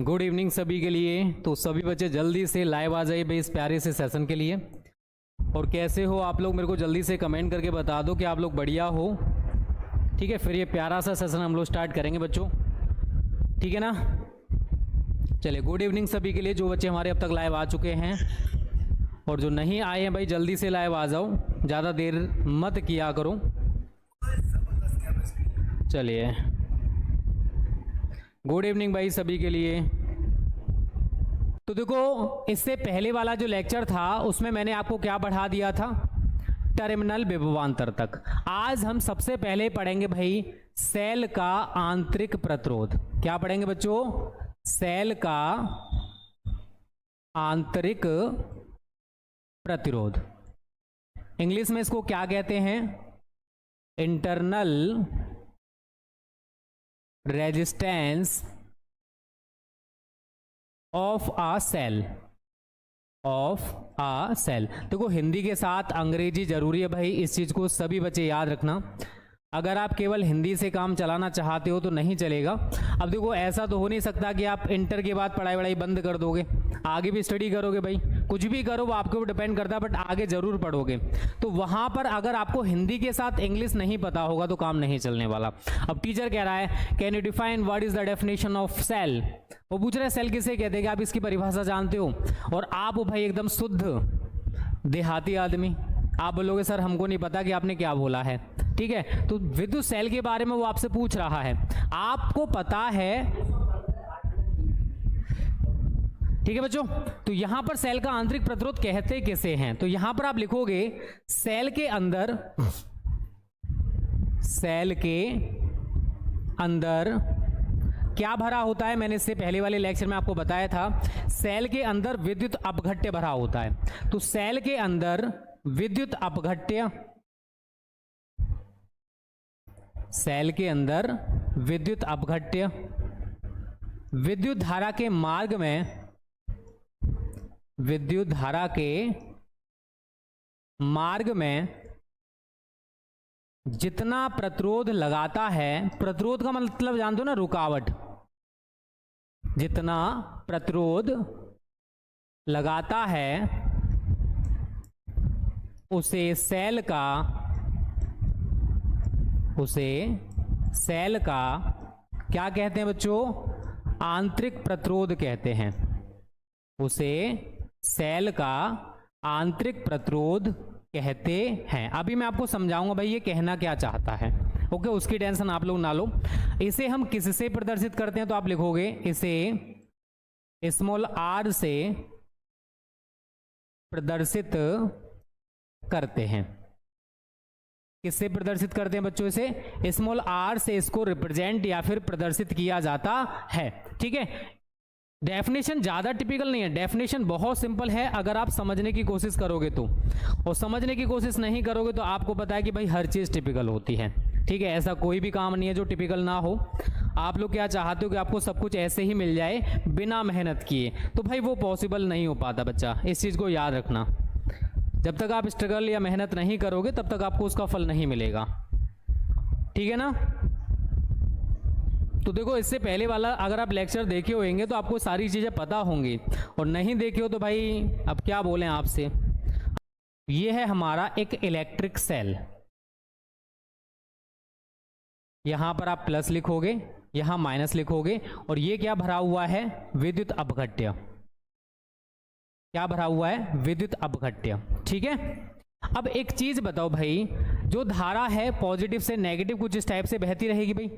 Good evening सभी के लिए। तो सभी बच्चे जल्दी से लाइव आ जाइए भाई इस प्यारे से सेशन के लिए। और कैसे हो आप लोग, मेरे को जल्दी से कमेंट करके बता दो कि आप लोग बढ़िया हो। ठीक है, फिर ये प्यारा सा सेशन हम लोग स्टार्ट करेंगे बच्चों, ठीक है ना। चलिए, गुड इवनिंग सभी के लिए, जो बच्चे हमारे अब तक लाइव आ चुके हैं और जो नहीं आए हैं भाई जल्दी से लाइव आ जाओ, ज़्यादा देर मत किया करो। चलिए, गुड इवनिंग भाई सभी के लिए। तो देखो, इससे पहले वाला जो लेक्चर था उसमें मैंने आपको क्या पढ़ा दिया था, टर्मिनल विभवांतर तक। आज हम सबसे पहले पढ़ेंगे भाई सेल का आंतरिक प्रतिरोध। क्या पढ़ेंगे बच्चों? सेल का आंतरिक प्रतिरोध। इंग्लिश में इसको क्या कहते हैं? Internal resistance of a cell, of a cell. देखो, हिंदी के साथ अंग्रेजी जरूरी है भाई, इस चीज को सभी बच्चे याद रखना। अगर आप केवल हिंदी से काम चलाना चाहते हो तो नहीं चलेगा। अब देखो, ऐसा तो हो नहीं सकता कि आप इंटर के बाद पढ़ाई वढ़ाई बंद कर दोगे, आगे भी स्टडी करोगे भाई, कुछ भी करो वो आपके ऊपर डिपेंड करता है, बट आगे जरूर पढ़ोगे। तो वहां पर अगर आपको हिंदी के साथ इंग्लिश नहीं पता होगा तो काम नहीं चलने वाला। अब टीचर कह रहा है can you define what is the definition of cell. वो पूछ रहे हैं सेल किसे कहते हैं, आप इसकी परिभाषा जानते हो? और आप हो भाई एकदम शुद्ध देहाती आदमी, आप बोलोगे सर हमको नहीं पता कि आपने क्या बोला है। ठीक है, तो विद्युत सेल के बारे में वो आपसे पूछ रहा है, आपको पता है। ठीक है बच्चों, तो यहां पर सेल का आंतरिक प्रतिरोध कहते किसे हैं? तो यहां पर आप लिखोगे सेल के अंदर, सेल के अंदर क्या भरा होता है? मैंने इससे पहले वाले लेक्चर में आपको बताया था, सेल के अंदर विद्युत अपघट्य भरा होता है। तो सेल के अंदर विद्युत अपघट्य, सेल के अंदर विद्युत अपघट्य विद्युत धारा के मार्ग में, विद्युत धारा के मार्ग में जितना प्रतिरोध लगाता है, प्रतिरोध का मतलब जानते हो ना, रुकावट, जितना प्रतिरोध लगाता है उसे सेल का, उसे सेल का क्या कहते हैं बच्चों? आंतरिक प्रतिरोध कहते हैं। उसे सेल का आंतरिक प्रतिरोध कहते हैं। अभी मैं आपको समझाऊंगा भाई ये कहना क्या चाहता है। ओके, उसकी टेंशन आप लोग ना लो। इसे हम किससे प्रदर्शित करते हैं? तो आप लिखोगे इसे स्मॉल आर से प्रदर्शित करते हैं। किससे प्रदर्शित करते हैं बच्चों? इसे स्मॉल आर से इसको रिप्रेजेंट या फिर प्रदर्शित किया जाता है। ठीक है, डेफिनेशन ज्यादा टिपिकल नहीं है, डेफिनेशन बहुत सिंपल है अगर आप समझने की कोशिश करोगे तो, और समझने की कोशिश नहीं करोगे तो आपको पता है कि भाई हर चीज टिपिकल होती है। ठीक है, ऐसा कोई भी काम नहीं है जो टिपिकल ना हो। आप लोग क्या चाहते हो कि आपको सब कुछ ऐसे ही मिल जाए बिना मेहनत किए, तो भाई वो पॉसिबल नहीं हो पाता बच्चा, इस चीज को याद रखना। जब तक आप स्ट्रगल या मेहनत नहीं करोगे तब तक आपको उसका फल नहीं मिलेगा। ठीक है ना। तो देखो, इससे पहले वाला अगर आप लेक्चर देखे होंगे तो आपको सारी चीजें पता होंगी, और नहीं देखे हो तो भाई अब क्या बोलें आपसे। ये है हमारा एक इलेक्ट्रिक सेल, यहां पर आप प्लस लिखोगे, यहां माइनस लिखोगे, और ये क्या भरा हुआ है? विद्युत अपघट्य। क्या भरा हुआ है? विद्युत अपघट्य। ठीक है, अब एक चीज बताओ भाई, जो धारा है पॉजिटिव से नेगेटिव कुछ इस टाइप से बहती रहेगी भाई।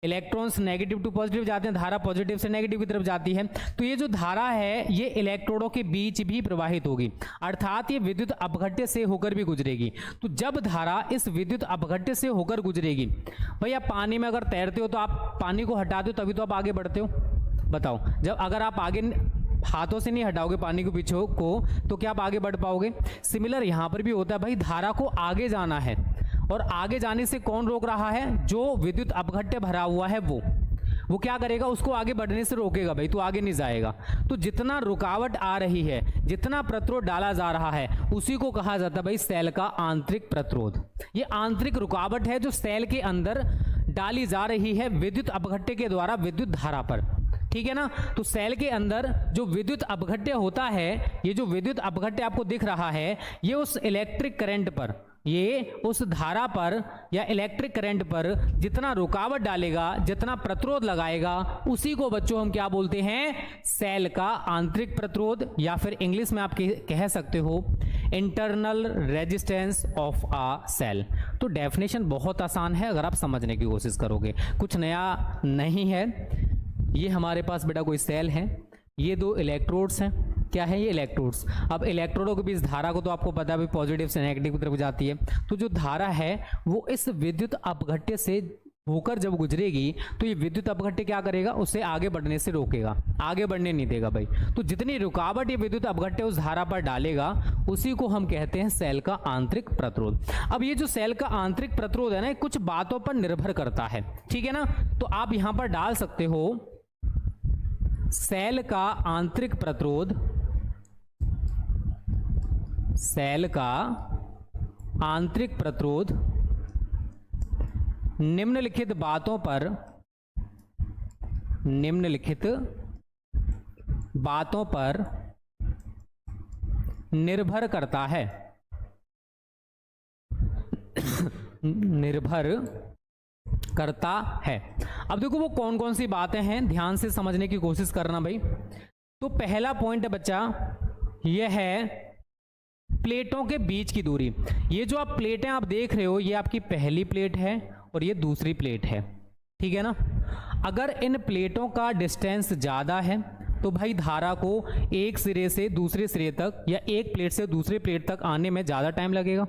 इलेक्ट्रॉन्स नेगेटिव टू पॉजिटिव जाते हैं, धारा पॉजिटिव से नेगेटिव की तरफ जाती है। तो ये जो धारा है ये इलेक्ट्रोडों के बीच भी प्रवाहित होगी, अर्थात ये विद्युत अपघट्य से होकर भी गुजरेगी। तो जब धारा इस विद्युत अपघट्य से होकर गुजरेगी, भाई आप पानी में अगर तैरते हो तो आप पानी को हटाते हो तभी तो आप आगे बढ़ते हो। बताओ, जब अगर आप आगे हाथों से नहीं हटाओगे पानी के पीछे को तो क्या आप आगे बढ़ पाओगे? सिमिलर यहां पर भी होता है भाई, धारा को आगे जाना है, और आगे जाने से कौन रोक रहा है? जो विद्युत अपघट्य भरा हुआ है वो क्या करेगा? उसको आगे बढ़ने से रोकेगा भाई, तो आगे नहीं जाएगा। तो जितना रुकावट आ रही है, जितना प्रतिरोध डाला जा रहा है, उसी को कहा जाता है भाई सेल का आंतरिक प्रतिरोध। ये आंतरिक रुकावट है जो सेल के अंदर डाली जा रही है विद्युत अपघट्य के द्वारा विद्युत धारा पर। ठीक है ना। तो सेल के अंदर जो विद्युत अपघट्य होता है, ये जो विद्युत अपघट्य आपको दिख रहा है, ये उस इलेक्ट्रिक करंट पर, ये उस धारा पर या इलेक्ट्रिक करंट पर जितना रुकावट डालेगा, जितना प्रतिरोध लगाएगा, उसी को बच्चों हम क्या बोलते हैं, सेल का आंतरिक प्रतिरोध, या फिर इंग्लिश में आप कह सकते हो internal resistance of a cell. तो डेफिनेशन बहुत आसान है अगर आप समझने की कोशिश करोगे, कुछ नया नहीं है। ये हमारे पास बेटा कोई सेल है, ये दो इलेक्ट्रोड्स हैं, क्या है ये इलेक्ट्रोड्स। अब इलेक्ट्रोडों के बीच धारा को तो आपको पता है भाई पॉजिटिव से नेगेटिव की तरफ जाती है, तो जो धारा है वो इस विद्युत अपघट्य से होकर जब गुजरेगी तो ये विद्युत अपघट्य क्या करेगा, उसे आगे बढ़ने से रोकेगा, आगे बढ़ने नहीं देगा भाई। तो जितनी रुकावट ये विद्युत अपघट्य उस धारा पर डालेगा उसी को हम कहते हैं सेल का आंतरिक प्रतिरोध। अब ये जो सेल का आंतरिक प्रतिरोध है ना, कुछ बातों पर निर्भर करता है, ठीक है ना। तो आप यहां पर डाल सकते हो सेल का आंतरिक प्रतिरोध, सेल का आंतरिक प्रतिरोध निम्नलिखित बातों पर, निम्नलिखित बातों पर निर्भर करता है, निर्भर करता है। अब देखो वो कौन कौन सी बातें हैं, ध्यान से समझने की कोशिश करना भाई। तो पहला पॉइंट है बच्चा, यह है प्लेटों के बीच की दूरी। ये जो आप प्लेटें आप देख रहे हो, ये आपकी पहली प्लेट है और ये दूसरी प्लेट है, ठीक है ना। अगर इन प्लेटों का डिस्टेंस ज़्यादा है तो भाई धारा को एक सिरे से दूसरे सिरे तक या एक प्लेट से दूसरे प्लेट तक आने में ज़्यादा टाइम लगेगा,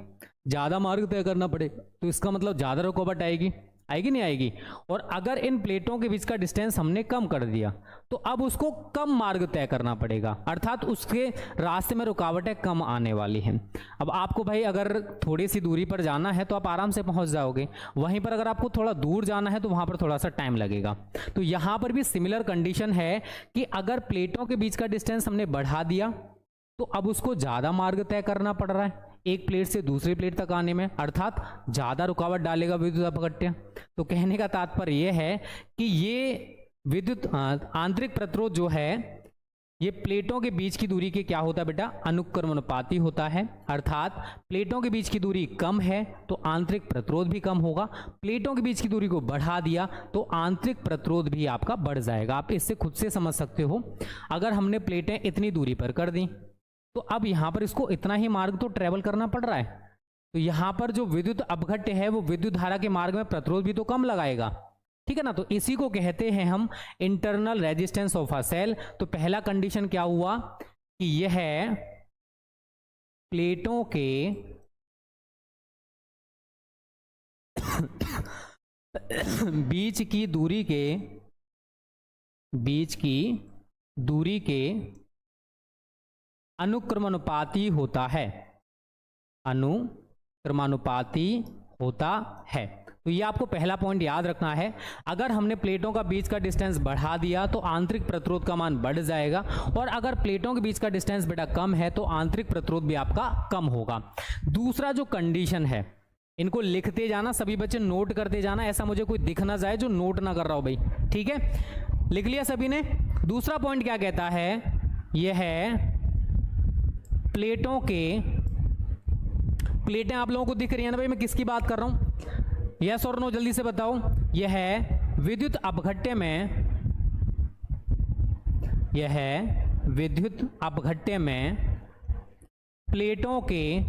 ज़्यादा मार्ग तय करना पड़ेगा, तो इसका मतलब ज़्यादा रुकावट आएगी, आएगी नहीं आएगी। और अगर इन प्लेटों के बीच का डिस्टेंस हमने कम कर दिया तो अब उसको कम मार्ग तय करना पड़ेगा, अर्थात उसके रास्ते में रुकावटें कम आने वाली हैं। अब आपको भाई अगर थोड़ी सी दूरी पर जाना है तो आप आराम से पहुंच जाओगे, वहीं पर अगर आपको थोड़ा दूर जाना है तो वहां पर थोड़ा सा टाइम लगेगा। तो यहां पर भी सिमिलर कंडीशन है कि अगर प्लेटों के बीच का डिस्टेंस हमने बढ़ा दिया तो अब उसको ज्यादा मार्ग तय करना पड़ रहा है एक प्लेट से दूसरी प्लेट तक आने में, अर्थात ज्यादा रुकावट डालेगा विद्युत अपघट्य। तो कहने का तात्पर्य यह है कि ये विद्युत आंतरिक प्रतिरोध जो है ये प्लेटों के बीच की दूरी के क्या होता है बेटा, अनुक्रमानुपाती होता है। अर्थात प्लेटों के बीच की दूरी कम है तो आंतरिक प्रतिरोध भी कम होगा, प्लेटों के बीच की दूरी को बढ़ा दिया तो आंतरिक प्रतिरोध भी आपका बढ़ जाएगा। आप इससे खुद से समझ सकते हो, अगर हमने प्लेटें इतनी दूरी पर कर दी तो अब यहां पर इसको इतना ही मार्ग तो ट्रेवल करना पड़ रहा है, तो यहां पर जो विद्युत अपघट्य है वो विद्युत धारा के मार्ग में प्रतिरोध भी तो कम लगाएगा, ठीक है ना। तो इसी को कहते हैं हम internal resistance of a cell. तो पहला कंडीशन क्या हुआ कि यह प्लेटों के बीच की दूरी के अनुक्रमानुपाती होता है, अनुक्रमानुपाती होता है। तो ये आपको पहला पॉइंट याद रखना है। अगर हमने प्लेटों का बीच का डिस्टेंस बढ़ा दिया तो आंतरिक प्रतिरोध का मान बढ़ जाएगा, और अगर प्लेटों के बीच का डिस्टेंस बेटा कम है तो आंतरिक प्रतिरोध भी आपका कम होगा। दूसरा जो कंडीशन है, इनको लिखते जाना, सभी बच्चे नोट करते जाना, ऐसा मुझे कोई दिख ना जाए जो नोट ना कर रहा हो भाई, ठीक है। लिख लिया सभी ने। दूसरा पॉइंट क्या कहता है, यह है प्लेटों के, प्लेटें आप लोगों को दिख रही है ना भाई, मैं किसकी बात कर रहा हूं, यस और नो जल्दी से बताओ। यह है विद्युत अपघट्य में, यह है विद्युत अपघट्य में प्लेटों के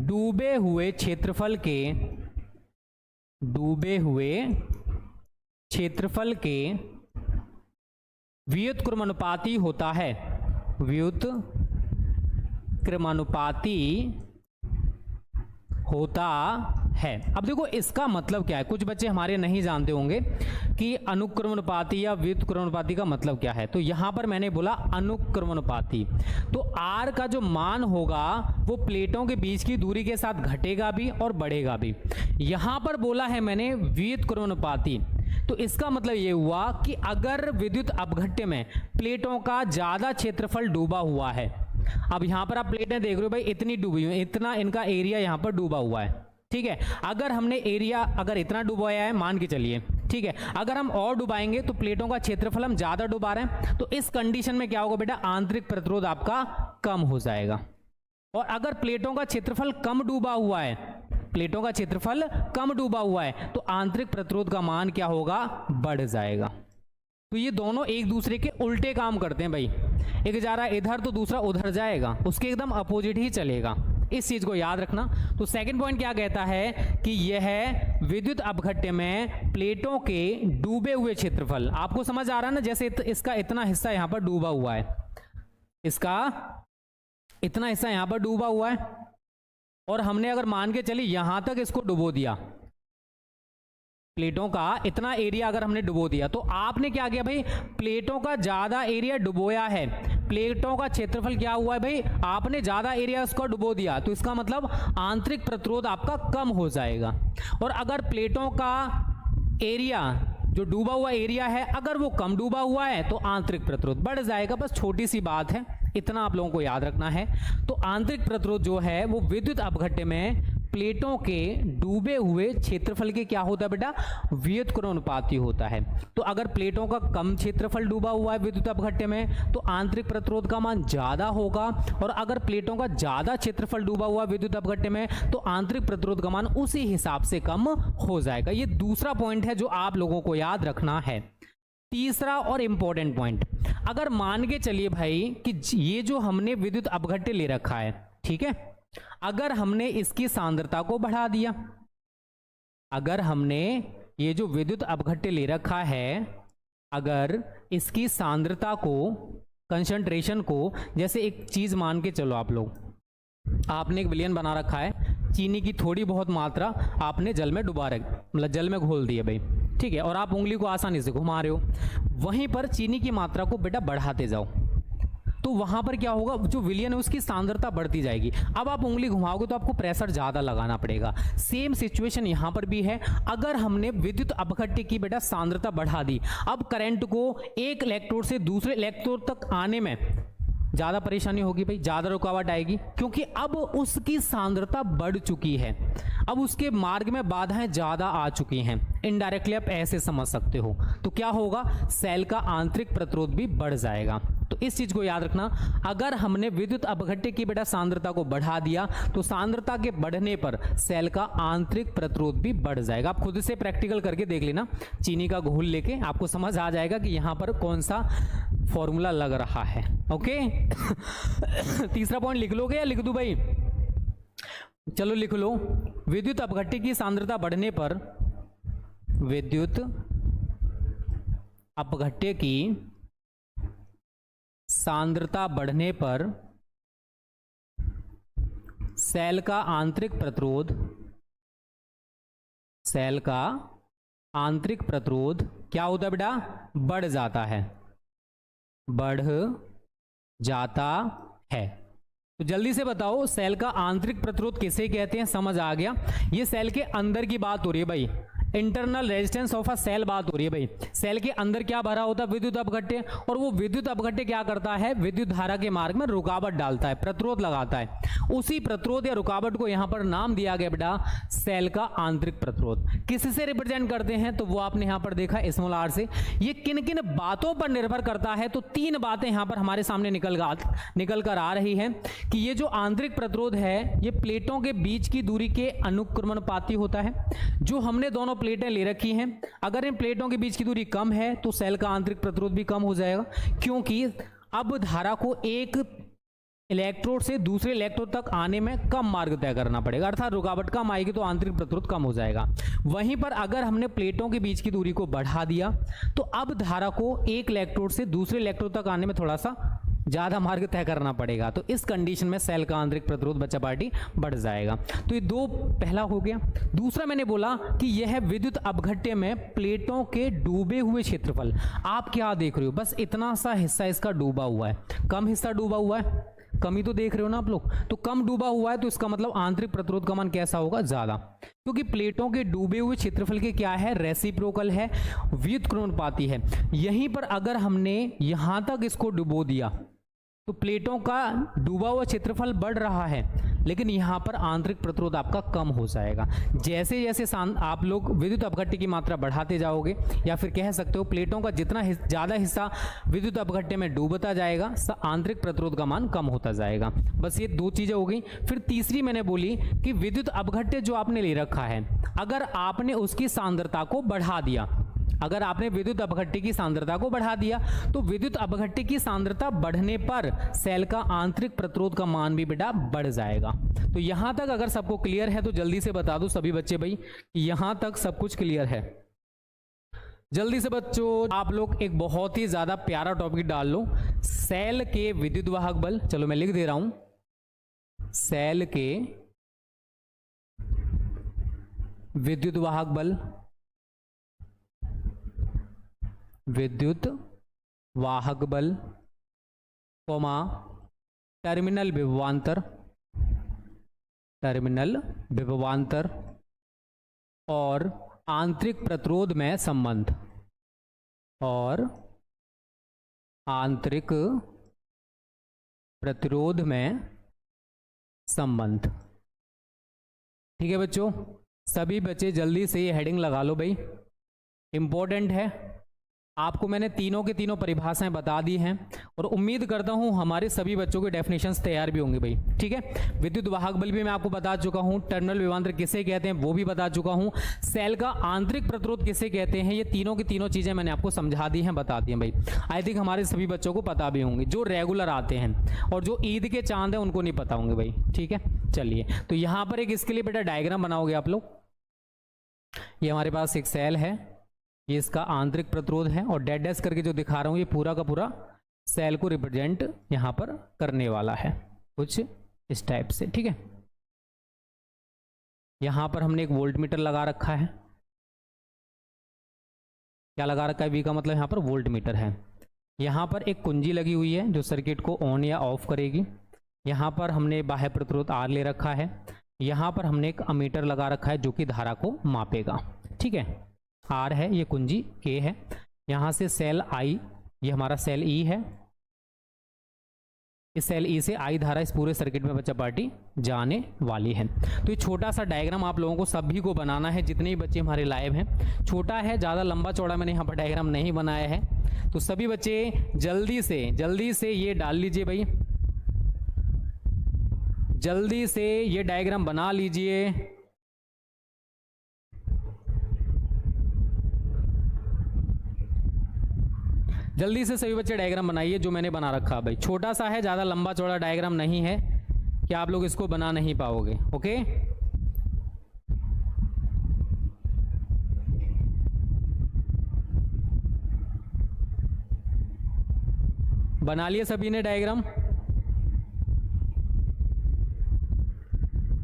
डूबे हुए क्षेत्रफल के, डूबे हुए क्षेत्रफल के व्युत्क्रमानुपाती होता है, व्युत्क्रमानुपाती होता है। अब देखो इसका मतलब क्या है, कुछ बच्चे हमारे नहीं जानते होंगे कि अनुक्रमानुपाती या व्युत्क्रमानुपाती का मतलब क्या है। तो यहां पर मैंने बोला अनुक्रमानुपाती, तो R का जो मान होगा वो प्लेटों के बीच की दूरी के साथ घटेगा भी और बढ़ेगा भी। यहां पर बोला है मैंने व्युत्क्रमानुपाती, तो इसका मतलब ये हुआ कि अगर विद्युत अपघट्य में प्लेटों का ज्यादा क्षेत्रफल डूबा हुआ है, अब यहां पर आप प्लेटें देख रहे हो भाई इतनी डूबी हुई, इतना इनका एरिया यहां पर डूबा हुआ है, ठीक है। अगर हमने एरिया अगर इतना डूबाया है, मान के चलिए ठीक है। अगर हम और डुबाएंगे तो प्लेटों का क्षेत्रफल हम ज्यादा डुबा रहे हैं, तो इस कंडीशन में क्या होगा बेटा, आंतरिक प्रतिरोध आपका कम हो जाएगा। और अगर प्लेटों का क्षेत्रफल कम डूबा हुआ है, प्लेटों का क्षेत्रफल कम डूबा हुआ है, तो आंतरिक प्रतिरोध का मान क्या होगा, बढ़ जाएगा। तो ये दोनों एक दूसरे के उल्टे काम करते हैं भाई, एक जा रहा है इधर तो दूसरा उधर जाएगा, उसके एकदम अपोजिट ही चलेगा, इस चीज को याद रखना। तो सेकंड पॉइंट क्या कहता है कि यह विद्युत अपघट्य में प्लेटों के डूबे हुए क्षेत्रफल, आपको समझ आ रहा है ना, जैसे इसका इतना हिस्सा यहां पर डूबा हुआ है, इसका इतना हिस्सा यहां पर डूबा हुआ है, और हमने अगर मान के चली यहां तक इसको डुबो दिया, प्लेटों का इतना एरिया अगर हमने डुबो दिया, तो आपने क्या किया भाई, प्लेटों का ज्यादा एरिया डुबोया है, प्लेटों का क्षेत्रफल क्या हुआ है भाई, आपने ज्यादा एरिया उसको डुबो दिया, तो इसका मतलब आंतरिक प्रतिरोध आपका कम हो जाएगा। और अगर प्लेटों का एरिया जो डूबा हुआ एरिया है अगर वो कम डूबा हुआ है तो आंतरिक प्रतिरोध बढ़ जाएगा। बस छोटी सी बात है, इतना आप लोगों को याद रखना है। तो आंतरिक प्रतिरोध जो है वो विद्युत अपघट्य में प्लेटों के डूबे हुए क्षेत्रफल के क्या होता है बेटा, व्युत्क्रमानुपाती होता है। तो अगर प्लेटों का कम क्षेत्रफल डूबा हुआ है विद्युत अपघट्य में तो आंतरिक प्रतिरोध का मान ज्यादा होगा, और अगर प्लेटों का ज्यादा क्षेत्रफल डूबा हुआ है विद्युत अपघट्य में तो आंतरिक प्रतिरोध का मान उसी हिसाब से कम हो जाएगा। ये दूसरा पॉइंट है जो आप लोगों को याद रखना है। तीसरा और इंपॉर्टेंट पॉइंट, अगर मान के चलिए भाई कि ये जो हमने विद्युत अपघट्य ले रखा है, ठीक है, अगर हमने इसकी सांद्रता को बढ़ा दिया, अगर हमने ये जो विद्युत अपघट्य ले रखा है अगर इसकी सांद्रता को, कंसंट्रेशन को, जैसे एक चीज मान के चलो आप लोग, आपने एक विलयन बना रखा है, चीनी की थोड़ी बहुत मात्रा आपने जल में डुबा रखी, मतलब जल में घोल दी है भाई, ठीक है, और आप उंगली को आसानी से घुमा रहे हो, वहीं पर चीनी की मात्रा को बेटा बढ़ाते जाओ, तो वहां पर क्या होगा, जो विलयन है उसकी सांद्रता बढ़ती जाएगी। अब आप उंगली घुमाओगे तो आपको प्रेशर ज्यादा लगाना पड़ेगा। सेम सिचुएशन यहां पर भी है, अगर हमने विद्युत अपघट्य की बेटा सांद्रता बढ़ा दी, अब करंट को एक इलेक्ट्रोड से दूसरे इलेक्ट्रोड तक आने में ज्यादा परेशानी होगी भाई, ज्यादा रुकावट आएगी, क्योंकि अब उसकी सांद्रता बढ़ चुकी है, अब उसके मार्ग में बाधाएं ज्यादा आ चुकी हैं। इनडायरेक्टली आप ऐसे समझ सकते हो। तो क्या होगा, सेल का आंतरिक प्रतिरोध भी बढ़ जाएगा। तो इस चीज को याद रखना, अगर हमने विद्युत अपघट्य की बेटा सांद्रता को बढ़ा दिया तो सांद्रता के बढ़ने पर सेल का आंतरिक प्रतिरोध भी बढ़ जाएगा। आप खुद से प्रैक्टिकल करके देख लेना, चीनी का घोल लेके आपको समझ आ जाएगा कि यहां पर कौन सा फॉर्मूला लग रहा है। ओके तीसरा पॉइंट लिख लोगे या लिख दूं भाई, चलो लिख लो। विद्युत अपघट्य की सांद्रता बढ़ने पर, विद्युत अपघट्य की सांद्रता बढ़ने पर सेल का आंतरिक प्रतिरोध, सेल का आंतरिक प्रतिरोध क्या होता है बेटा, बढ़ जाता है, बढ़ जाता है। तो जल्दी से बताओ सेल का आंतरिक प्रतिरोध किसे कहते हैं, समझ आ गया। ये सेल के अंदर की बात हो रही है भाई, internal resistance of a cell बात हो रही है भाई। सेल के अंदर क्या भरा होता है, विद्युत अपघट्य, और वो विद्युत अपघट्य क्या करता है, विद्युत धारा के मार्ग में रुकावट डालता है, प्रतिरोध लगाता है। उसी प्रतिरोध या रुकावट को यहां पर नाम दिया गया बेटा सेल का आंतरिक प्रतिरोध। किससे रिप्रेजेंट करते हैं, तो वो आपने यहां पर देखा स्मॉल आर से। ये किन किन बातों पर निर्भर करता है, तो तीन बातें यहां पर हमारे सामने निकल कर आ रही है कि ये जो आंतरिक प्रतिरोध है ये प्लेटों के बीच की दूरी के अनुक्रमणपाती होता है। जो हमने दोनों प्लेटें ले रखी हैं, अगर इन प्लेटों के बीच की दूरी कम है तो सेल का आंतरिक प्रतिरोध भी कम हो जाएगा, क्योंकि अब धारा को एक इलेक्ट्रोड से दूसरे इलेक्ट्रोड तक आने में कम मार्ग तय करना पड़ेगा, अर्थात रुकावट कम आएगी तो आंतरिक प्रतिरोध कम हो जाएगा। वहीं पर अगर हमने प्लेटों के बीच की दूरी को बढ़ा दिया तो अब धारा को एक इलेक्ट्रोड से दूसरे इलेक्ट्रोड तक आने में थोड़ा सा ज्यादा मार्ग तय करना पड़ेगा। तो इस कंडीशन में सेल का आंतरिक प्रतिरोध बच्चा पार्टी बढ़ जाएगा। तो ये दो पहला हो गया। दूसरा मैंने बोला कि यह विद्युत अपघट्य में प्लेटों के डूबे हुए क्षेत्रफल, आप क्या देख रहे हो, बस इतना सा हिस्सा इसका डूबा हुआ है, कम हिस्सा डूबा हुआ है, कमी तो देख रहे हो ना आप लोग, तो कम डूबा हुआ है तो इसका मतलब आंतरिक प्रतिरोध का मान कैसा होगा, ज्यादा, क्योंकि प्लेटों के डूबे हुए क्षेत्रफल के क्या है, रेसिप्रोकल है, व्युत्क्रमानुपाती है। यहीं पर अगर हमने यहां तक इसको डुबो दिया, तो प्लेटों का डूबा हुआ क्षेत्रफल बढ़ रहा है, लेकिन यहाँ पर आंतरिक प्रतिरोध आपका कम हो जाएगा। जैसे जैसे आप लोग विद्युत अपघट्य की मात्रा बढ़ाते जाओगे, या फिर कह सकते हो प्लेटों का जितना ज़्यादा हिस्सा विद्युत अपघट्य में डूबता जाएगा, आंतरिक प्रतिरोध का मान कम होता जाएगा। बस ये दो चीज़ें हो गई। फिर तीसरी मैंने बोली कि विद्युत अपघट्य जो आपने ले रखा है, अगर आपने उसकी सांद्रता को बढ़ा दिया, अगर आपने विद्युत अपघट्य की सांद्रता को बढ़ा दिया, तो विद्युत अपघट्य की सांद्रता बढ़ने पर सेल का आंतरिक प्रतिरोध का मान भी बेटा बढ़ जाएगा। तो यहां तक अगर सबको क्लियर है तो जल्दी से बता दो सभी बच्चे भाई, यहां तक सब कुछ क्लियर है? जल्दी से बच्चों आप लोग एक बहुत ही ज्यादा प्यारा टॉपिक डाल लो, सेल के विद्युत वाहक बल। चलो मैं लिख दे रहा हूं, सेल के विद्युत वाहक बल, विद्युत वाहक बल, टर्मिनल विभवांतर, टर्मिनल विभवांतर और आंतरिक प्रतिरोध में संबंध, और आंतरिक प्रतिरोध में संबंध। ठीक है बच्चों, सभी बच्चे जल्दी से ये हेडिंग लगा लो भाई, इंपॉर्टेंट है। आपको मैंने तीनों के तीनों परिभाषाएं बता दी हैं, और उम्मीद करता हूं हमारे सभी बच्चों के डेफिनेशंस तैयार भी होंगे भाई। ठीक है, विद्युत वाहक बल भी मैं आपको बता चुका हूं, टर्मिनल विभवांतर किसे कहते हैं वो भी बता चुका हूं, सेल का आंतरिक प्रतिरोध किसे कहते हैं, ये तीनों की तीनों चीजें मैंने आपको समझा दी हैं, बता दी हैं भाई। आई थिंक हमारे सभी बच्चों को पता भी होंगे, जो रेगुलर आते हैं, और जो ईद के चांद है उनको नहीं पता होंगे भाई। ठीक है, चलिए तो यहां पर एक इसके लिए बेटा डायग्राम बनाओगे आप लोग। ये हमारे पास एक सेल है, ये इसका आंतरिक प्रतिरोध है, और डैश डैश करके जो दिखा रहा हूं ये पूरा का पूरा सेल को रिप्रेजेंट यहां पर करने वाला है, कुछ इस टाइप से। ठीक है, यहां पर हमने एक वोल्ट मीटर लगा रखा है। क्या लगा रखा है? वी का मतलब यहां पर वोल्ट मीटर है। यहां पर एक कुंजी लगी हुई है जो सर्किट को ऑन या ऑफ करेगी। यहां पर हमने बाह्य प्रतिरोध आर ले रखा है। यहां पर हमने एक अमीटर लगा रखा है जो कि धारा को मापेगा। ठीक है, आर है, ये कुंजी के है। यहां से सेल आई, ये हमारा सेल ई है। इस सेल ई से आई धारा इस पूरे सर्किट में बच्चा पार्टी जाने वाली है। तो ये छोटा सा डायग्राम आप लोगों को सभी को बनाना है, जितने भी बच्चे हमारे लाइव हैं। छोटा है, ज़्यादा लंबा चौड़ा मैंने यहाँ पर डायग्राम नहीं बनाया है। तो सभी बच्चे जल्दी से ये डाल लीजिए भाई, जल्दी से ये डायग्राम बना लीजिए। जल्दी से सभी बच्चे डायग्राम बनाइए जो मैंने बना रखा भाई। छोटा सा है, ज़्यादा लंबा चौड़ा डायग्राम नहीं है कि आप लोग इसको बना नहीं पाओगे। ओके, बना लिए सभी ने डायग्राम?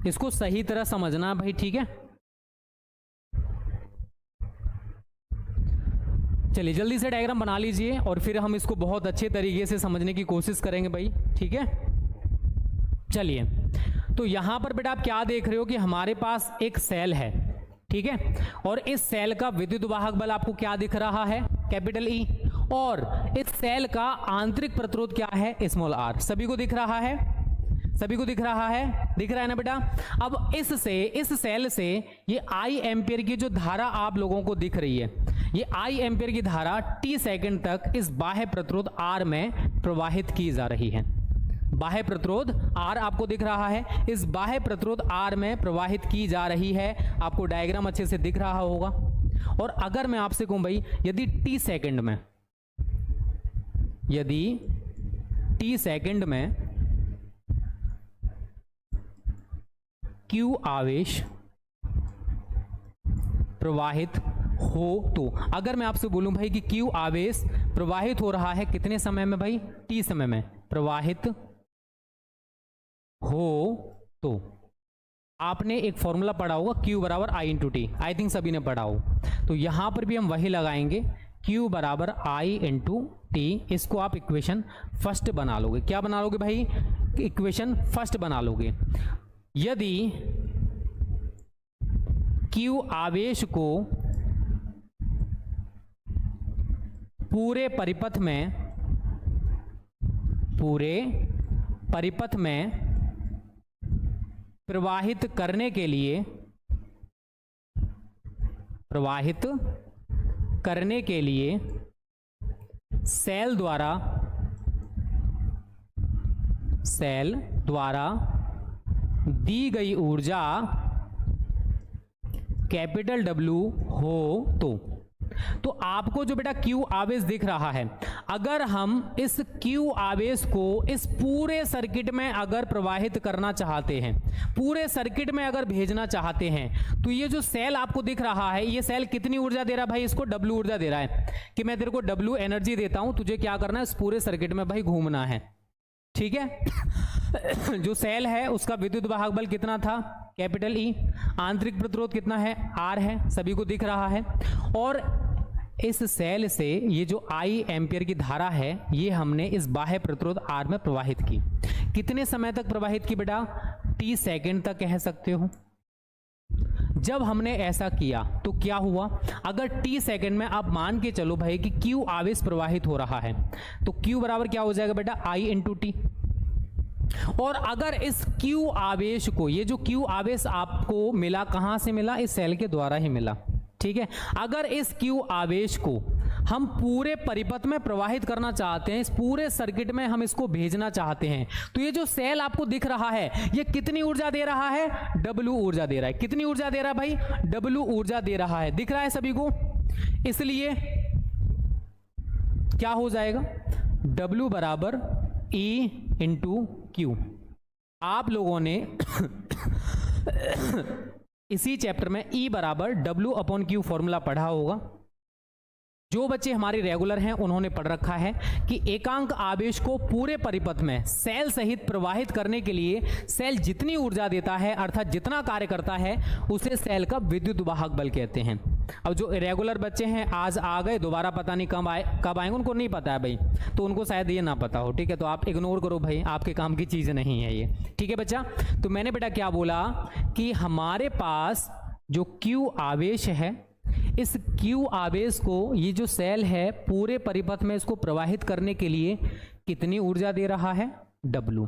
इसको सही तरह समझना भाई। ठीक है, चलिए जल्दी से डायग्राम बना लीजिए, और फिर हम इसको बहुत अच्छे तरीके से समझने की कोशिश करेंगे भाई। ठीक है, चलिए तो यहां पर बेटा आप क्या देख रहे हो कि हमारे पास एक सेल है। ठीक है, और इस सेल का विद्युत वाहक बल आपको क्या दिख रहा है? Capital E. और इस सेल का आंतरिक प्रतिरोध क्या है? Small R. सभी को दिख रहा है? सभी को दिख रहा है? दिख रहा है ना बेटा? अब इस सेल से ये आई एम्पियर की जो धारा आप लोगों को दिख रही है, ये आई एम्पियर की धारा टी सेकंड तक इस बाह्य प्रतिरोध आर में प्रवाहित की जा रही है। बाह्य प्रतिरोध आर आपको दिख रहा है, इस बाह्य प्रतिरोध आर में प्रवाहित की जा रही है। आपको डायग्राम अच्छे से दिख रहा होगा। और अगर मैं आपसे कहूं भाई, यदि टी सेकंड में Q आवेश प्रवाहित हो, तो अगर मैं आपसे बोलूं भाई कि Q आवेश प्रवाहित हो रहा है कितने समय में भाई? T समय में प्रवाहित हो, तो आपने एक फॉर्मूला पढ़ा होगा Q बराबर I into T. I think सभी ने पढ़ा हो। तो यहां पर भी हम वही लगाएंगे, Q बराबर I इंटू टी। इसको आप इक्वेशन फर्स्ट बना लोगे। क्या बना लोगे भाई? इक्वेशन फर्स्ट बना लोगे। यदि Q आवेश को पूरे परिपथ में पूरे परिपथ में प्रवाहित करने के लिए सेल द्वारा दी गई ऊर्जा कैपिटल W हो तो आपको जो बेटा Q आवेश दिख रहा है, अगर हम इस Q आवेश को इस पूरे सर्किट में अगर प्रवाहित करना चाहते हैं, पूरे सर्किट में अगर भेजना चाहते हैं, तो ये जो सेल आपको दिख रहा है, ये सेल कितनी ऊर्जा दे रहा है भाई? इसको W ऊर्जा दे रहा है कि मैं तेरे को W एनर्जी देता हूं, तुझे क्या करना है? इस पूरे सर्किट में भाई घूमना है, ठीक है। जो सेल है उसका विद्युत वाहक बल कितना था? Capital E। आंतरिक प्रतिरोध कितना है? R है, सभी को दिख रहा है। और इस सेल से ये जो I एम्पियर की धारा है, ये हमने इस बाह्य प्रतिरोध R में प्रवाहित की। कितने समय तक प्रवाहित की बेटा? T सेकेंड तक कह सकते हो। जब हमने ऐसा किया तो क्या हुआ? अगर T सेकेंड में आप मान के चलो भाई कि Q आवेश प्रवाहित हो रहा है, तो Q बराबर क्या हो जाएगा बेटा? I into T। और अगर इस Q आवेश को, ये जो Q आवेश आपको मिला, कहां से मिला? इस सेल के द्वारा ही मिला, ठीक है। अगर इस Q आवेश को हम पूरे परिपथ में प्रवाहित करना चाहते हैं, इस पूरे सर्किट में हम इसको भेजना चाहते हैं, तो ये जो सेल आपको दिख रहा है, ये कितनी ऊर्जा दे रहा है? W ऊर्जा दे रहा है। कितनी ऊर्जा दे रहा है भाई? W ऊर्जा दे रहा है। दिख रहा है सभी को? इसलिए क्या हो जाएगा? W बराबर E इंटू Q। आप लोगों ने इसी चैप्टर में E बराबर W अपॉन Q फॉर्मूला पढ़ा होगा। जो बच्चे हमारे रेगुलर हैं उन्होंने पढ़ रखा है कि एकांक आवेश को पूरे परिपथ में सेल सहित प्रवाहित करने के लिए सेल जितनी ऊर्जा देता है, अर्थात जितना कार्य करता है, उसे सेल का विद्युत वाहक बल कहते हैं। अब जो रेगुलर बच्चे हैं आज आ गए, दोबारा पता नहीं कब आएंगे, उनको नहीं पता है भाई, तो उनको शायद ये ना पता हो, ठीक है। तो आप इग्नोर करो भाई, आपके काम की चीज़ नहीं है ये, ठीक है बच्चा। तो मैंने बेटा क्या बोला कि हमारे पास जो Q आवेश है, इस Q आवेश को ये जो सेल है पूरे परिपथ में इसको प्रवाहित करने के लिए कितनी ऊर्जा दे रहा है? W,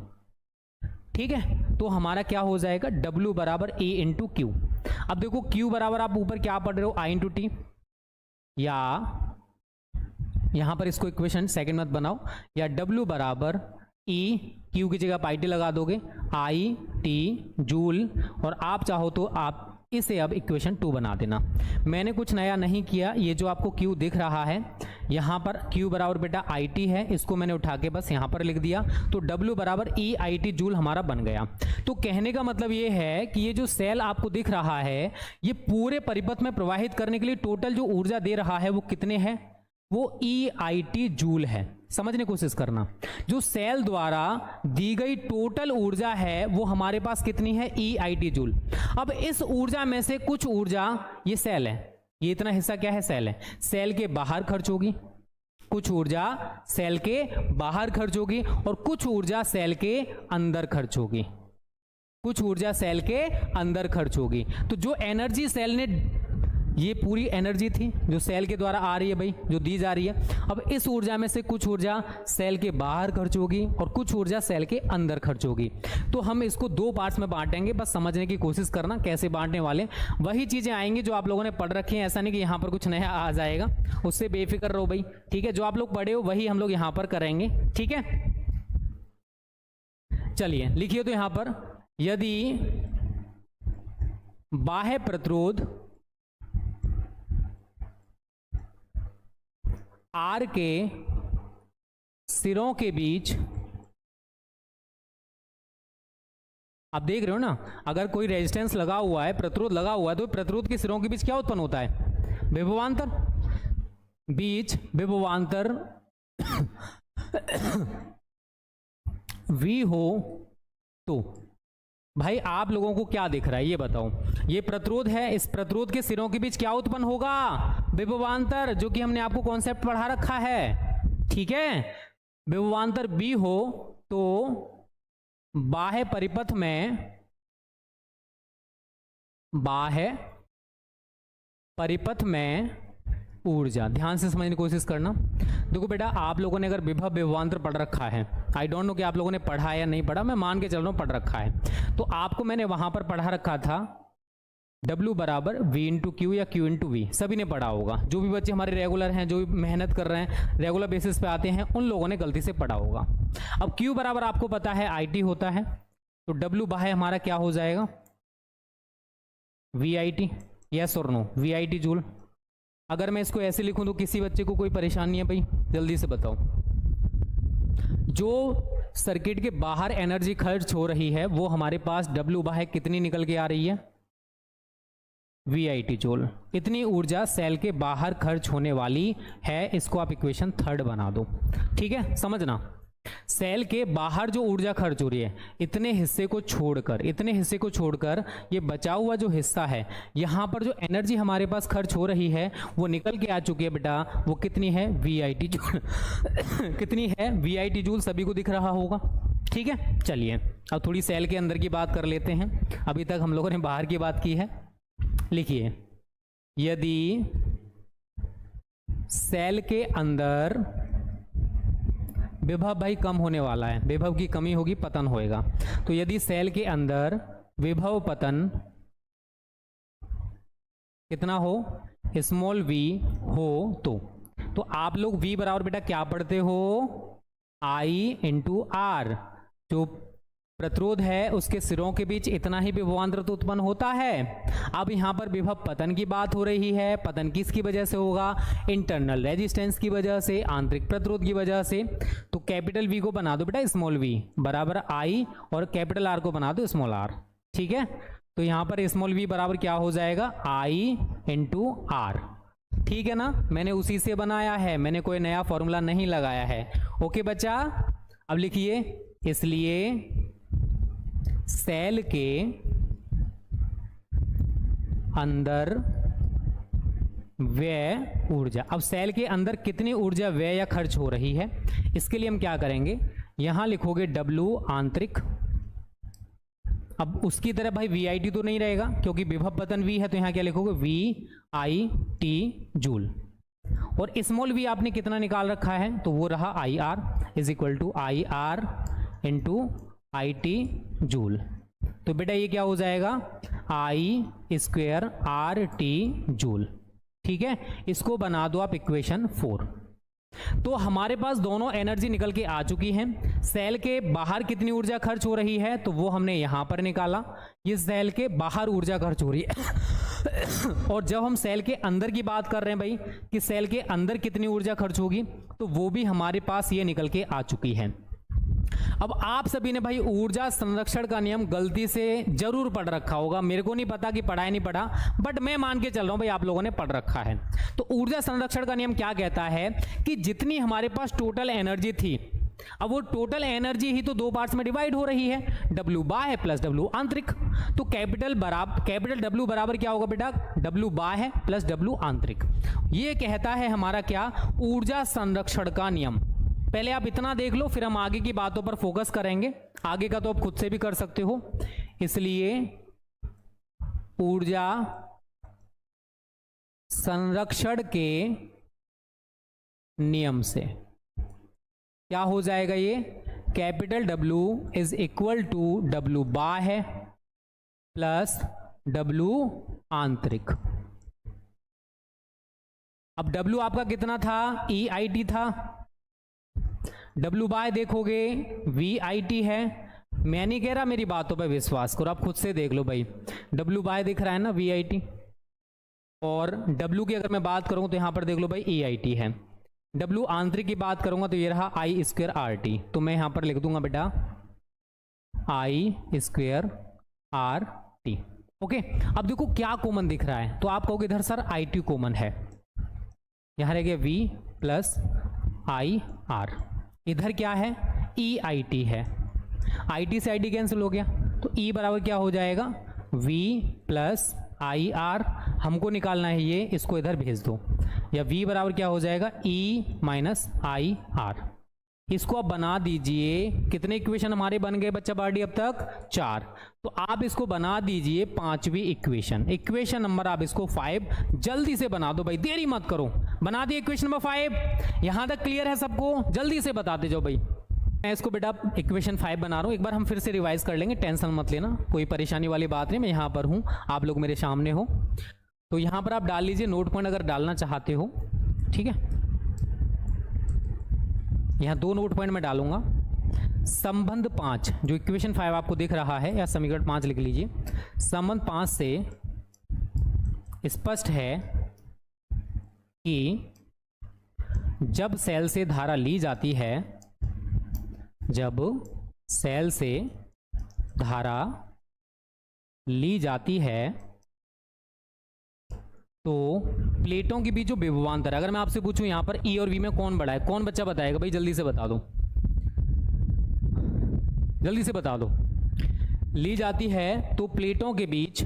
ठीक है। तो हमारा क्या हो जाएगा? W बराबर A इंटू Q। अब देखो Q बराबर आप ऊपर क्या पढ़ रहे हो? I इंटू T, या यहां पर इसको इक्वेशन सेकंड मत बनाओ, या W बराबर E, Q की जगह पाई टी लगा दोगे, I T जूल, और आप चाहो तो आप इसे अब इक्वेशन 2 बना देना। मैंने कुछ नया नहीं किया, ये जो आपको Q दिख रहा है यहाँ पर Q बराबर बेटा IT है, इसको मैंने उठा के बस यहाँ पर लिख दिया, तो W बराबर EIT जूल हमारा बन गया। तो कहने का मतलब ये है कि ये जो सेल आपको दिख रहा है, ये पूरे परिपथ में प्रवाहित करने के लिए टोटल जो ऊर्जा दे रहा है वो कितने है? वो EIT जूल है। समझने की कोशिश करना, जो सेल द्वारा दी गई टोटल ऊर्जा है वो हमारे पास कितनी है? EIT joule. अब इस ऊर्जा में से कुछ ऊर्जा, ये सेल है, ये इतना हिस्सा क्या है? सेल है, सेल के बाहर खर्च होगी, कुछ ऊर्जा सेल के बाहर खर्च होगी, और कुछ ऊर्जा सेल के अंदर खर्च होगी, कुछ ऊर्जा सेल के अंदर खर्च होगी। तो जो एनर्जी सेल ने, ये पूरी एनर्जी थी जो सेल के द्वारा आ रही है भाई, जो दी जा रही है, अब इस ऊर्जा में से कुछ ऊर्जा सेल के बाहर खर्च होगी और कुछ ऊर्जा सेल के अंदर खर्च होगी। तो हम इसको 2 पार्ट्स में बांटेंगे, बस समझने की कोशिश करना कैसे बांटने वाले। वही चीजें आएंगी जो आप लोगों ने पढ़ रखी हैं, ऐसा नहीं कि यहाँ पर कुछ नया आ जाएगा, उससे बेफिक्र रहो भाई, ठीक है। जो आप लोग पढ़े हो वही हम लोग यहाँ पर करेंगे, ठीक है। चलिए लिखिए तो यहाँ पर, यदि बाह्य प्रतिरोध R के सिरों के बीच, आप देख रहे हो ना, अगर कोई रेजिस्टेंस लगा हुआ है, प्रतिरोध लगा हुआ है, तो प्रतिरोध के सिरों के बीच क्या उत्पन्न होता है? विभवांतर। बीच विभवांतर V हो तो भाई आप लोगों को क्या दिख रहा है ये बताओ? ये प्रतिरोध है, इस प्रतिरोध के सिरों के बीच क्या उत्पन्न होगा? विभवांतर, जो कि हमने आपको कॉन्सेप्ट पढ़ा रखा है, ठीक है। विभवांतर B हो तो बाह्य परिपथ में, बाह्य परिपथ में ऊर्जा। ध्यान से समझने की कोशिश करना। देखो बेटा, आप लोगों ने अगर विभव विभवांतर पढ़ रखा है, आई डोंट नो कि आप लोगों ने पढ़ा या नहीं पढ़ा, मैं मान के चल रहा हूँ पढ़ रखा है, तो आपको मैंने वहां पर पढ़ा रखा था W बराबर V इंटू क्यू या Q इंटू वी, सभी ने पढ़ा होगा। जो भी बच्चे हमारे रेगुलर हैं, जो भी मेहनत कर रहे हैं, रेगुलर बेसिस पे आते हैं, उन लोगों ने गलती से पढ़ा होगा। अब Q बराबर आपको पता है IT होता है, तो W बाहर हमारा क्या हो जाएगा, VIT, यस और नो, VIT जूल। अगर मैं इसको ऐसे लिखूं तो किसी बच्चे को कोई परेशानी है भाई, जल्दी से बताओ। जो सर्किट के बाहर एनर्जी खर्च हो रही है वो हमारे पास W बाहर कितनी निकल के आ रही है, VIT जूल। इतनी ऊर्जा सेल के बाहर खर्च होने वाली है, इसको आप इक्वेशन 3 बना दो। ठीक है, समझना, सेल के बाहर जो ऊर्जा खर्च हो रही है, इतने हिस्से को छोड़कर ये बचा हुआ जो हिस्सा है, यहां पर जो एनर्जी हमारे पास खर्च हो रही है वो निकल के आ चुकी है बेटा, वो कितनी है, VIT जूल। कितनी है, VIT जूल, सभी को दिख रहा होगा। ठीक है, चलिए अब थोड़ी सेल के अंदर की बात कर लेते हैं। अभी तक हम लोगों ने बाहर की बात की है। लिखिए, यदि सेल के अंदर विभव भाई कम होने वाला है, विभव की कमी होगी, पतन होएगा, तो यदि सेल के अंदर विभव पतन कितना हो, स्मॉल v हो, तो आप लोग v बराबर बेटा क्या पढ़ते हो, I इंटू आर। जो प्रतिरोध है उसके सिरों के बीच इतना ही विभवांतर तो उत्पन्न होता है। अब यहां पर विभव पतन की बात हो रही है, पतन किसकी वजह से होगा, इंटरनल रेजिस्टेंस की वजह से, आंतरिक प्रतिरोध की वजह से। तो कैपिटल V को बना दो बेटा स्मॉल v बराबर I, और कैपिटल R को बना दो स्मॉल r। ठीक है, तो यहां पर स्मॉल v बराबर क्या हो जाएगा, I इंटू आर। ठीक है ना, मैंने उसी से बनाया है, मैंने कोई नया फॉर्मूला नहीं लगाया है। ओके बच्चा, अब लिखिए, इसलिए सेल के अंदर व्यय ऊर्जा। अब सेल के अंदर कितनी ऊर्जा व्यय या खर्च हो रही है, इसके लिए हम क्या करेंगे, यहां लिखोगे W आंतरिक। अब उसकी तरह भाई VIT तो नहीं रहेगा क्योंकि विभव पतन V है, तो यहां क्या लिखोगे, VIT जूल। और स्मॉल v आपने कितना निकाल रखा है, तो वो रहा IR is equal to IR into IT joule. तो बेटा ये क्या हो जाएगा, I स्क्वेयर RT जूल। ठीक है, इसको बना दो आप इक्वेशन 4। तो हमारे पास दोनों एनर्जी निकल के आ चुकी हैं। सेल के बाहर कितनी ऊर्जा खर्च हो रही है, तो वो हमने यहां पर निकाला, ये सेल के बाहर ऊर्जा खर्च हो रही है। और जब हम सेल के अंदर की बात कर रहे हैं भाई कि सेल के अंदर कितनी ऊर्जा खर्च होगी, तो वो भी हमारे पास ये निकल के आ चुकी है। अब आप सभी ने भाई ऊर्जा संरक्षण का नियम गलती से जरूर पढ़ रखा होगा, मेरे को नहीं पता कि पढ़ा है नहीं पढ़ा, बट मैं मान के चल रहा हूं भाई आप लोगों ने पढ़ रखा है। तो ऊर्जा संरक्षण का नियम क्या कहता है कि जितनी हमारे पास टोटल एनर्जी थी, अब वो टोटल एनर्जी ही तो दो पार्ट्स में डिवाइड हो रही है, W बाह्य प्लस W आंतरिक। तो कैपिटल W बराबर क्या होगा बेटा, W बाह्य प्लस W आंतरिक। ये कहता है हमारा क्या, ऊर्जा संरक्षण का नियम। पहले आप इतना देख लो, फिर हम आगे की बातों पर फोकस करेंगे। आगे का तो आप खुद से भी कर सकते हो। इसलिए ऊर्जा संरक्षण के नियम से क्या हो जाएगा, ये capital W is equal to W बाह्य प्लस W आंतरिक। अब W आपका कितना था, EIT था। W बाय देखोगे VIT है। मैं नहीं कह रहा, मेरी बातों पे विश्वास करो, आप खुद से देख लो भाई। W बाय दिख रहा है ना, VIT। और W की अगर मैं बात करूं तो यहां पर देख लो भाई EIT है। W आंतरिक की बात करूंगा तो ये रहा I स्क्वेयर RT। तो मैं यहां पर लिख दूंगा बेटा I स्क्वेयर RT। ओके, अब देखो क्या कॉमन दिख रहा है, तो आप कहोगे इधर सर IT कॉमन है, यहां रह गया V प्लस IR। इधर क्या है, EIT है, IT से IT कैंसिल हो गया, तो E बराबर क्या हो जाएगा, V प्लस IR। हमको निकालना है ये, इसको इधर भेज दो, या V बराबर क्या हो जाएगा, E माइनस IR। इसको आप बना दीजिए, कितने इक्वेशन हमारे बन गए बच्चा बाडी अब तक? 4। तो आप इसको बना दीजिए 5वीं इक्वेशन, इक्वेशन नंबर आप इसको 5 जल्दी से बना दो भाई, देरी मत करो, बना दिए इक्वेशन नंबर 5। यहां तक क्लियर है सबको? जल्दी से बताते जाओ भाई। मैं इसको बेटा इक्वेशन 5 बना रहा हूं, एक बार हम फिर से रिवाइज कर लेंगे, टेंशन मत लेना, कोई परेशानी वाली बात नहीं, मैं यहां पर हूं, आप लोग मेरे सामने हो। तो यहां पर आप डाल लीजिए नोट पॉइंट अगर डालना चाहते हो, ठीक है। यहां 2 नोट पॉइंट मैं डालूंगा। संबंध 5 जो इक्वेशन 5 आपको दिख रहा है, या समीकरण 5 लिख लीजिए। संबंध 5 से स्पष्ट है कि जब सेल से धारा ली जाती है, जब सेल से धारा ली जाती है तो प्लेटों के बीच जो विभवांतर, अगर मैं आपसे पूछूं यहां पर ई और वी में कौन बड़ा है, कौन बच्चा बताएगा भाई? जल्दी से बता दो, जल्दी से बता दो। ली जाती है तो प्लेटों के बीच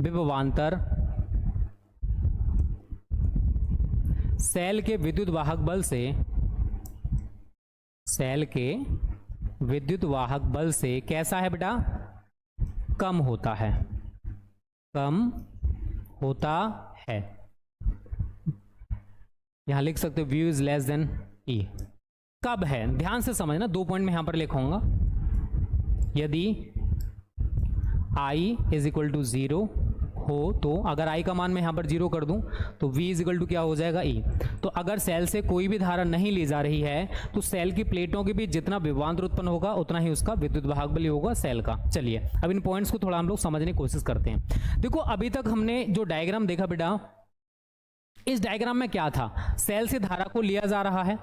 विभवांतर सेल के विद्युत वाहक बल से कैसा है बेटा? कम होता है, कम होता है। यहां लिख सकते हो V is less than E। कब है? ध्यान से समझना, 2 पॉइंट में यहां पर लिखूंगा। यदि I इज इक्वल टू 0 हो तो, अगर I का मान मैं यहां पर 0 कर दूं तो V इज इक्वल टू क्या हो जाएगा? E। तो अगर सेल से कोई भी धारा नहीं ली जा रही है तो सेल की प्लेटों के बीच जितना विभवांतर उत्पन्न होगा उतना ही उसका विद्युत वाहक बल होगा सेल का। चलिए अब इन पॉइंट्स को थोड़ा हम लोग समझने की कोशिश करते हैं। देखो अभी तक हमने जो डायग्राम देखा बेटा, इस डायग्राम में क्या था? सेल से धारा को लिया जा रहा है।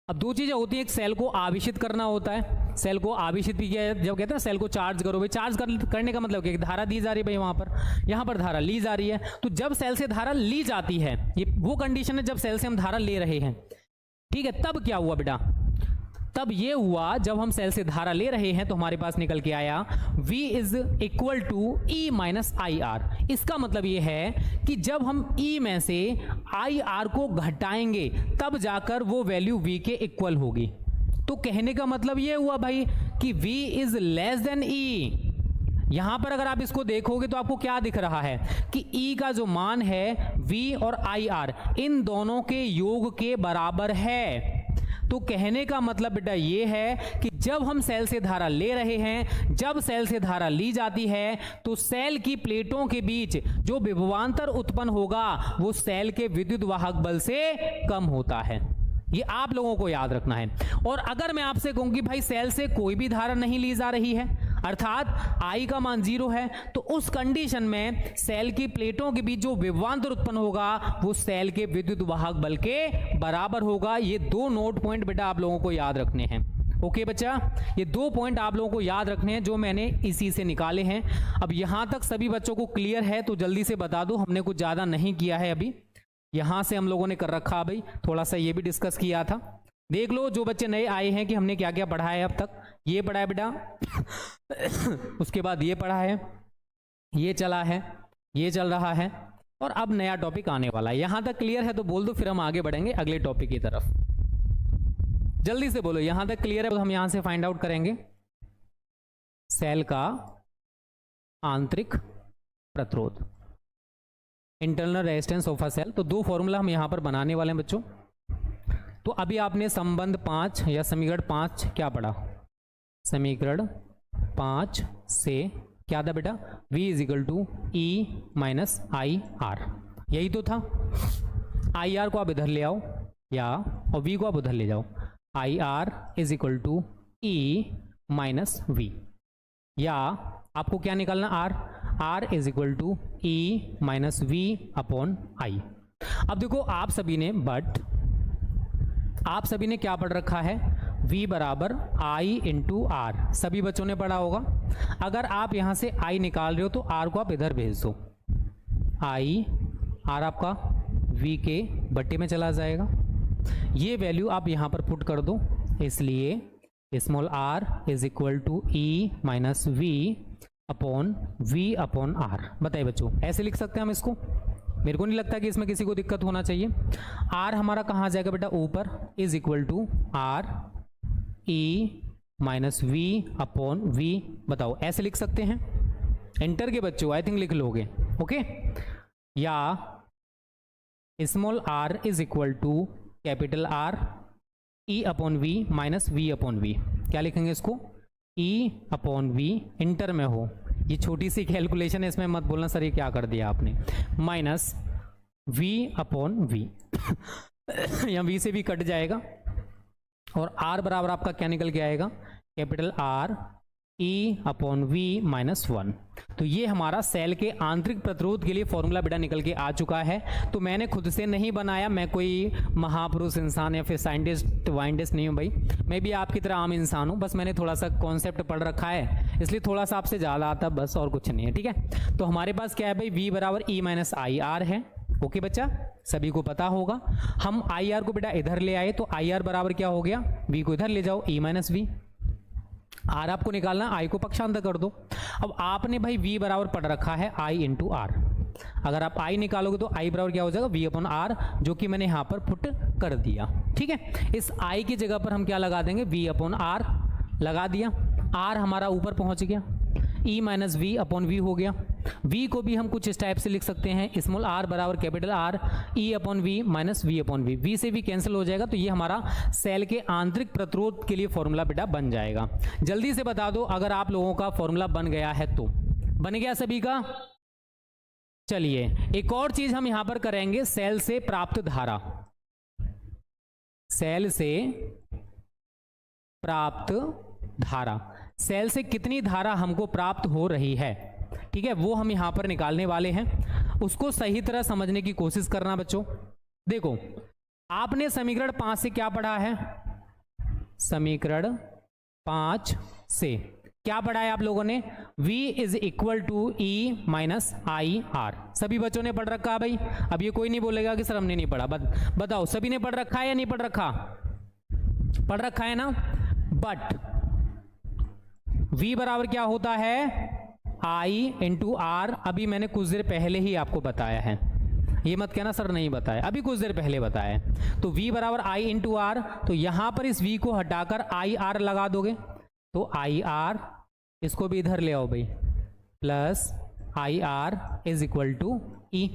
अब 2 चीजें होती हैं, एक सेल को आवेशित करना होता है, सेल को आवेशित भी किया, जब कहते हैं सेल को चार्ज करो भाई, चार्ज करने का मतलब क्या? धारा दी जा रही है भाई, वहां पर, यहां पर धारा ली जा रही है। तो जब सेल से धारा ली जाती है, ये वो कंडीशन है जब सेल से हम धारा ले रहे हैं, ठीक है। तब क्या हुआ बेटा? तब ये हुआ, जब हम सेल से धारा ले रहे हैं तो हमारे पास निकल के आया V is equal to E minus I R. इसका मतलब ये है कि जब हम E में से आई आर को घटाएंगे तब जाकर वो वैल्यू V के इक्वल होगी। तो कहने का मतलब ये हुआ भाई कि V is less than E। यहां पर अगर आप इसको देखोगे तो आपको क्या दिख रहा है कि E का जो मान है V और आई आर इन दोनों के योग के बराबर है। तो कहने का मतलब बेटा ये है कि जब हम सेल से धारा ले रहे हैं, जब सेल से धारा ली जाती है तो सेल की प्लेटों के बीच जो विभवांतर उत्पन्न होगा वो सेल के विद्युत वाहक बल से कम होता है। ये आप लोगों को याद रखना है। और अगर मैं आपसे कहूं कि भाई सेल से कोई भी धारा नहीं ली जा रही है, अर्थात I का मान 0 है, तो उस कंडीशन में सेल की प्लेटों के बीच जो विभवांतर उत्पन्न होगा वो सेल के विद्युत वाहक बल के बराबर होगा। ये 2 नोट पॉइंट बेटा आप लोगों को याद रखने हैं। ओके बच्चा, ये 2 पॉइंट आप लोगों को याद रखने हैं जो मैंने इसी से निकाले हैं। अब यहां तक सभी बच्चों को क्लियर है तो जल्दी से बता दो, हमने कुछ ज्यादा नहीं किया है अभी, यहां से हम लोगों ने कर रखा भाई, थोड़ा सा ये भी डिस्कस किया था। देख लो जो बच्चे नए आए हैं कि हमने क्या क्या पढ़ा है अब तक। ये पढ़ा है बेटा उसके बाद ये पढ़ा है, ये चला है, ये चल रहा है, और अब नया टॉपिक आने वाला है। यहां तक क्लियर है तो बोल दो, फिर हम आगे बढ़ेंगे अगले टॉपिक की तरफ। जल्दी से बोलो यहां तक क्लियर है तो हम यहां से फाइंड आउट करेंगे सेल का आंतरिक प्रतिरोध, internal resistance of a cell. तो 2 फॉर्मूला हम यहां पर बनाने वाले हैं बच्चों। तो अभी आपने संबंध 5 या समीकरण 5 क्या पढ़ा? समीकरण 5 से क्या था बेटा? V is equal to E minus I R, यही तो था। आई आर को आप इधर ले आओ और V को आप उधर ले जाओ। I R is equal to E minus V, या आपको क्या निकालना? R is equal to E minus V upon I। अब देखो आप सभी ने क्या पढ़ रखा है? V बराबर I इंटू आर, सभी बच्चों ने पढ़ा होगा। अगर आप यहां से I निकाल रहे हो तो R को आप इधर भेज दो, R आपका V के बट्टे में चला जाएगा। ये वैल्यू आप यहां पर पुट कर दो, इसलिए small r is equal to E minus V upon V upon R। बताइए बच्चों, ऐसे लिख सकते हैं हम इसको? मेरे को नहीं लगता कि इसमें किसी को दिक्कत होना चाहिए। आर हमारा कहाँ आ जाएगा बेटा, ऊपर, is equal to R E minus V upon V. बताओ ऐसे लिख सकते हैं? इंटर के बच्चों आई थिंक लिख लोगे, ओके। या small R is equal to capital R E upon V minus V upon V. क्या लिखेंगे इसको? ई अपॉन वी, इंटर में हो, ये छोटी सी कैलकुलेशन है, इसमें मत बोलना सर ये क्या कर दिया आपने, माइनस वी अपॉन वी। यहाँ वी से भी कट जाएगा और आर बराबर आपका क्या निकल के आएगा, capital R E upon V minus 1। तो ये हमारा सेल के आंतरिक प्रतिरोध के लिए फॉर्मूला बेटा निकल के आ चुका है। तो मैंने खुद से नहीं बनाया, मैं कोई महापुरुष इंसान या फिर साइंटिस्ट वाइंटिस्ट नहीं हूँ भाई, मैं भी आपकी तरह आम इंसान हूँ, बस मैंने थोड़ा सा कॉन्सेप्ट पढ़ रखा है इसलिए थोड़ा सा आपसे ज़्यादा आता, बस और कुछ नहीं है, ठीक है। तो हमारे पास क्या है भाई, v बराबर ई माइनस आई आर है, ओके बच्चा, सभी को पता होगा। हम आई आर को बेटा इधर ले आए तो आई आर बराबर क्या हो गया, v को इधर ले जाओ, ई माइनस वी। आर आपको निकालना, आई को पक्षांतर कर दो। अब आपने भाई v बराबर पढ़ रखा है आई इंटू आर, अगर आप आई निकालोगे तो आई बराबर क्या हो जाएगा, v अपॉन आर, जो कि मैंने यहां पर पुट कर दिया, ठीक है। इस आई की जगह पर हम क्या लगा देंगे, v अपॉन आर लगा दिया। आर हमारा ऊपर पहुंच गया, ई माइनस वी अपॉन वी हो गया। v को भी हम कुछ इस टाइप से लिख सकते हैं, स्मॉल आर बराबर capital R E upon V minus V upon V. V से भी कैंसिल हो जाएगा, तो ये हमारा सेल के आंतरिक प्रतिरोध के लिए फॉर्मूला बेटा बन जाएगा। जल्दी से बता दो अगर आप लोगों का फॉर्मूला बन गया है तो। बन गया सभी का? चलिए एक और चीज हम यहां पर करेंगे, सेल से प्राप्त धारा। सेल से प्राप्त धारा, सेल से कितनी धारा हमको प्राप्त हो रही है, ठीक है, वो हम यहां पर निकालने वाले हैं। उसको सही तरह समझने की कोशिश करना बच्चों। देखो आपने समीकरण 5 से क्या पढ़ा है, समीकरण 5 से क्या पढ़ा है आप लोगों ने, v is equal to E minus I R. सभी बच्चों ने पढ़ रखा है भाई, अब ये कोई नहीं बोलेगा कि सर हमने नहीं पढ़ा। बताओ सभी ने पढ़ रखा है या नहीं पढ़ रखा? पढ़ रखा है ना। बट v बराबर क्या होता है, i इंटू आर। अभी मैंने कुछ देर पहले ही आपको बताया है, ये मत कहना सर नहीं बताया, अभी कुछ देर पहले बताया है। तो v बराबर i इंटू आर, तो यहां पर इस v को हटाकर आई आर लगा दोगे तो आई आर, इसको भी इधर ले आओ भाई, plus I R is equal to E.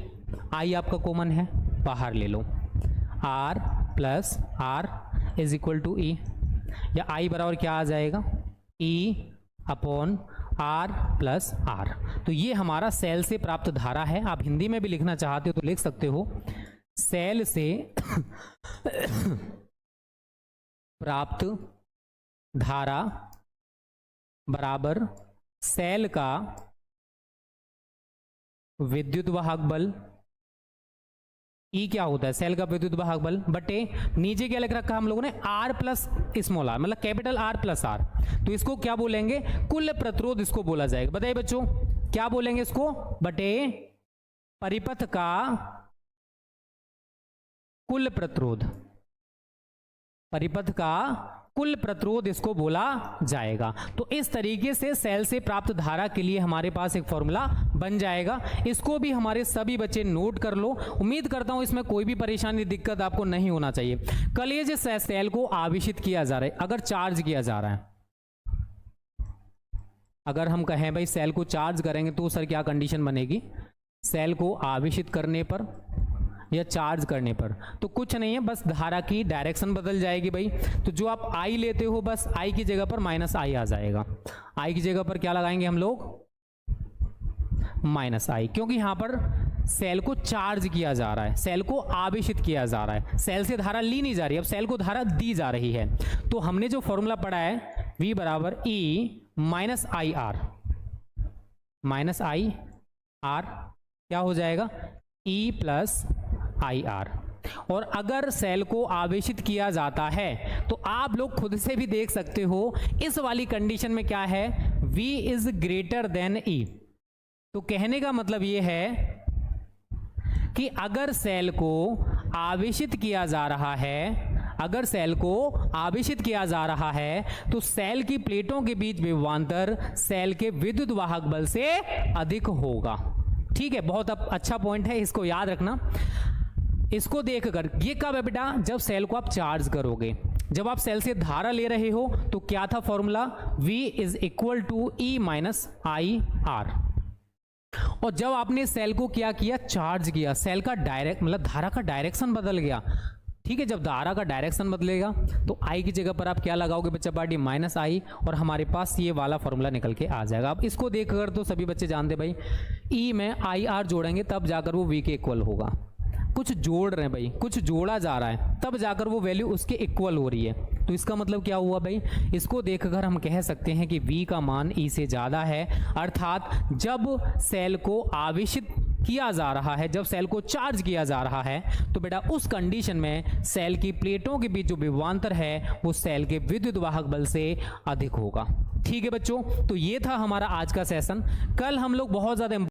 I आपका कॉमन है, बाहर ले लो, R plus R is equal to E, या आई बराबर क्या आ जाएगा, E upon R plus R. तो ये हमारा सेल से प्राप्त धारा है। आप हिंदी में भी लिखना चाहते हो तो लिख सकते हो, सेल से प्राप्त धारा बराबर सेल का विद्युत वाहक बल। ई क्या होता है, सेल का विद्युत वाहक बल, बटे नीचे क्या लिख रखा हम लोगों ने, आर प्लस स्मॉल आर, मतलब कैपिटल आर प्लस आर। तो इसको क्या बोलेंगे, कुल प्रतिरोध इसको बोला जाएगा। बताइए बच्चों क्या बोलेंगे इसको, बटे परिपथ का कुल प्रतिरोध, परिपथ का कुल प्रतिरोध इसको बोला जाएगा। तो इस तरीके से सेल से प्राप्त धारा के लिए हमारे पास एक फॉर्मूला बन जाएगा। इसको भी हमारे सभी बच्चे नोट कर लो। उम्मीद करता हूं इसमें कोई भी परेशानी दिक्कत आपको नहीं होना चाहिए। कल ये जो सेल को आवेशित किया जा रहा है, अगर चार्ज किया जा रहा है, अगर हम कहें भाई सेल को चार्ज करेंगे तो सर क्या कंडीशन बनेगी, सेल को आवेशित करने पर या चार्ज करने पर, तो कुछ नहीं है, बस धारा की डायरेक्शन बदल जाएगी भाई। तो जो आप आई लेते हो बस आई की जगह पर माइनस आई आ जाएगा, आई की जगह पर क्या लगाएंगे हम लोग, माइनस आई, क्योंकि यहां पर सेल को चार्ज किया जा रहा है, सेल को आवेशित किया जा रहा है, सेल से धारा ली नहीं जा रही, अब सेल को धारा दी जा रही है। तो हमने जो फॉर्मूला पढ़ा है v बराबर E minus I R, minus I R क्या हो जाएगा, ई प्लस आई आर। और अगर सेल को आवेशित किया जाता है तो आप लोग खुद से भी देख सकते हो, इस वाली कंडीशन में क्या है, v is greater than e। तो कहने का मतलब ये है कि अगर सेल को आवेशित किया जा रहा है, अगर सेल को आवेशित किया जा रहा है तो सेल की प्लेटों के बीच विभवांतर सेल के विद्युत वाहक बल से अधिक होगा। ठीक है, बहुत अच्छा पॉइंट है, इसको याद रखना। इसको देखकर ये कब है बेटा, जब सेल को आप चार्ज करोगे। जब आप सेल से धारा ले रहे हो तो क्या था formula, V is equal to E minus I R. और जब आपने सेल को क्या किया, चार्ज किया, सेल का डायरेक्ट मतलब धारा का डायरेक्शन बदल गया। ठीक है, जब धारा का डायरेक्शन बदलेगा तो I की जगह पर आप क्या लगाओगे बच्चा पार्टी, माइनस आई, और हमारे पास ये वाला फॉर्मूला निकल के आ जाएगा। अब इसको देखकर तो सभी बच्चे जानते भाई, E में आई आर जोड़ेंगे तब जाकर वो V के इक्वल होगा। कुछ जोड़ रहे हैं भाई, कुछ जोड़ा जा रहा है, तब जाकर वो वैल्यू उसके इक्वल हो रही है। तो इसका मतलब क्या हुआ भाई, इसको देखकर हम कह सकते हैं कि V का मान E से ज़्यादा है, अर्थात जब सेल को आवेशित किया जा रहा है, जब सेल को चार्ज किया जा रहा है, तो बेटा उस कंडीशन में सेल की प्लेटों के बीच जो विभवांतर है वो सेल के विद्युत वाहक बल से अधिक होगा। ठीक है बच्चों, तो ये था हमारा आज का सेशन। कल हम लोग बहुत ज़्यादा